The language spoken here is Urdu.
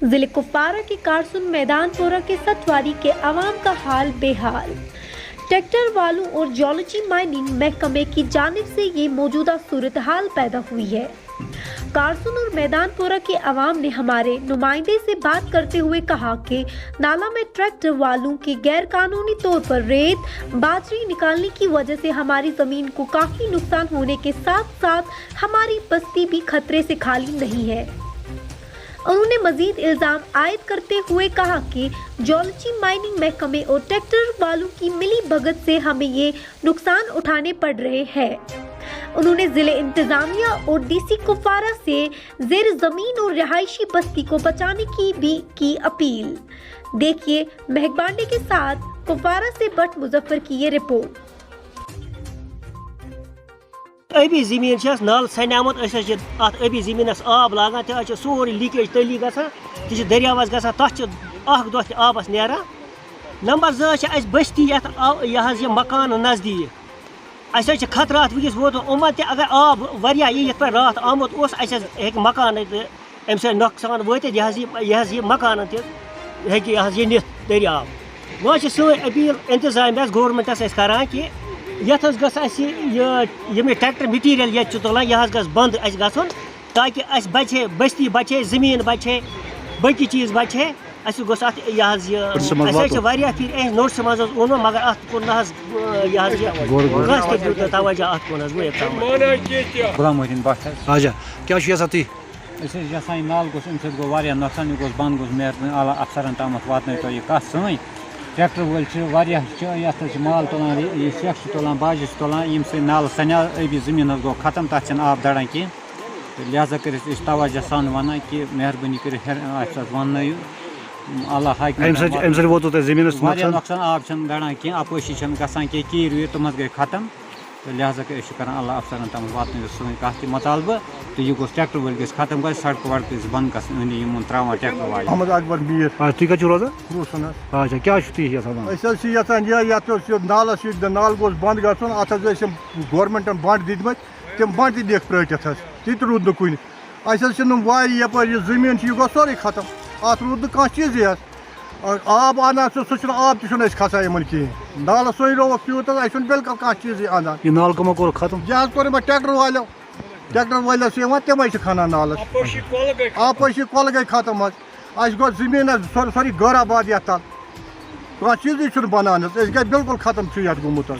ضلع کپواڑہ کے کروسن میدان پورہ کے شاٹھواری کے عوام کا حال بے حال۔ ٹریکٹر والوں اور جیالوجیی مائننگ محکمے کی جانب سے یہ موجودہ صورتحال پیدا ہوئی ہے۔ کروسن اور میدان پورہ کے عوام نے ہمارے نمائیندے سے بات کرتے ہوئے کہا کہ نالہ میں ٹریکٹر والوں کے غیر قانونی طور پر ریت باجری نکالنے کی وجہ سے ہماری زمین کو کافی نقصان ہونے کے ساتھ ساتھ ہماری بستی بھی خطرے سے خالی نہیں ہے۔ انہوں نے مزید الزام عائد کرتے ہوئے کہا کہ جیالوجیی مائننگ محکمے اور ٹریکٹر والوں کی ملی بھگت سے ہمیں یہ نقصان اٹھانے پڑ رہے ہیں۔ انہوں نے ضلع انتظامیہ اور ڈی سی کپواڑہ سے زیر زمین اور رہائشی بستی کو بچانے کی بھی کی اپیل۔ دیکھیے محکمہ کے ساتھ کپواڑہ سے بٹ مظفر کی یہ رپورٹ۔ ابھی زمین نال سنیامت ات ابھی زمین آب لاگان تہ سوری لیکیج تلی گژھان تہ دریاوس گژھان تتھ اخ دۄہ تہ آبس نیران۔ نمبر 2 اس بستی یہ مکان نزدیک اس خطرات ونکس ووت یِمن تہ اگر آب واریاہ یِتھ پٲٹھۍ راتھ آمُت اوس اسہِ ہیٚکہِ مکان امہِ سۭتۍ نۄقصان وٲتِتھ یہِ مکان تہ ہیٚکہِ یہِ نِتھ دٔریاو۔ وۄنۍ چھِ سٲنۍ اپیٖل انتظامیہس گورمنٹس أسۍ کران کہِ یتھ حظ گژھِ اسہِ یِم ٹریکٹر مٹیٖریل ییٚتہِ چھُ تُلان یہِ حظ گژھِ بنٛد اسہِ گژھُن تاکہِ اسہِ بچہِ ہے بستی بچہِ ہے زمیٖن بچہِ ہے باقٕے چیٖز بچہِ ہے۔ اسہِ گوٚژھ اتھ یہِ حظ یہِ اسہِ حظ چھِ واریاہ پھِرِ اَسہِ نوٹسہِ منٛز حظ اوٚنمُت مگر اتھ کُن نہ حظ یہِ حظ یہِ کٲنٛسہِ تہِ دیُت نہٕ توجہ اتھ کُن حظ وٕنیُک تام۔ غلام محدیٖن بٹ حظ کیا چھُ یژھان تُہۍ؟ أسۍ حظ یژھان یہِ نالہٕ گوٚژھ اَمہِ سۭتۍ گوٚو واریاہ نۄقصان یہِ گوٚژھ بنٛد گوٚژھ مہربٲنی اعلیٰ افسرن تامتھ واتنٲیتو یہِ کتھ سٲنۍ۔ ٹریکٹر وٲلۍ چھِ واریاہ یتھ حظ چھِ مال تُلان یہِ سٮ۪کھ چھِ تُلان باجہِ چھِ تُلان ییٚمہِ سۭتۍ نالہٕ سنیٛاو ٲبی زٔمیٖن حظ گوٚو ختم تتھ چھِنہٕ آب دڑان کینٛہہ تہٕ لہذا کٔرِتھ أسۍ توجہ سان ونان کہِ مہربٲنی کٔرِتھ اَسہِ حظ وننٲیِو اللہ حاکم ووتوٕ تۄہہِ زٔمیٖنَس واریاہ نۄقصان آب چھِنہٕ دڑان کینٛہہ اپٲشی چھنہٕ گژھان کینٛہہ کیٖر ویٖر تِم حظ گٔے ختم تہٕ لہذا أسۍ چھِ کران اللہ افسرن تامتھ واتنٲیِو سٲنۍ کتھ تہِ مطالبہٕ تہٕ یہِ گوٚژھ ٹریکٹر وٲلۍ گژھِ ختم گژھِ سڑکہٕ وڑکہٕ گژھِ بنٛد گژھٕنۍ أنٛدۍ یِمن تراوان ٹریکٹر والٮ۪ن۔ محمد اکبر میٖر تُہۍ کتہِ چھِو روزان؟ کروسن حظ۔ اچھا کیٛاہ چھُو تُہۍ یژھان؟ أسۍ حظ چھِ یژھان یتھ اوس یہِ نالس نالہٕ گوٚژھ بنٛد گژھُن اتھ حظ ٲسۍ یِم گورمنٹن بنٛڈ دِتمٕتۍ تِم بنٛڈ تہِ دِکھ پرٛٲٹِتھ حظ تہِ تہِ روٗد نہٕ کُنہِ۔ اَسہِ حظ چھِنہٕ واریاہ یپٲرۍ یہِ زٔمیٖن چھِ یہِ گوٚو سورُے ختم اتھ روٗد نہٕ کانٛہہ چیٖزٕے حظ۔ آب انان سُہ چھُنہٕ آب تہِ چھُنہٕ أسۍ کھسان یِمن کِہیٖنۍ نالس سُے رووُکھ تیوٗت حظ اَسہِ چھُنہٕ بِلکُل کانٛہہ چیٖزٕے اندان۔ یہِ نالہٕ کٕمو کوٚر ختم؟ یہِ حظ کوٚر یِمن ٹریکٹر والیو چھِ یِوان تِمے چھِ کھنان نالس اپٲشی کۄلہٕ گٔے ختم حظ۔ اَسہِ گوٚو زٔمیٖن حظ سورُے غٲر آباد یتھ تل کانٛہہ چیٖزٕے چھُنہٕ بنان حظ أسۍ گٔے بِلکُل ختم چھُ یتھ گوٚمُت حظ۔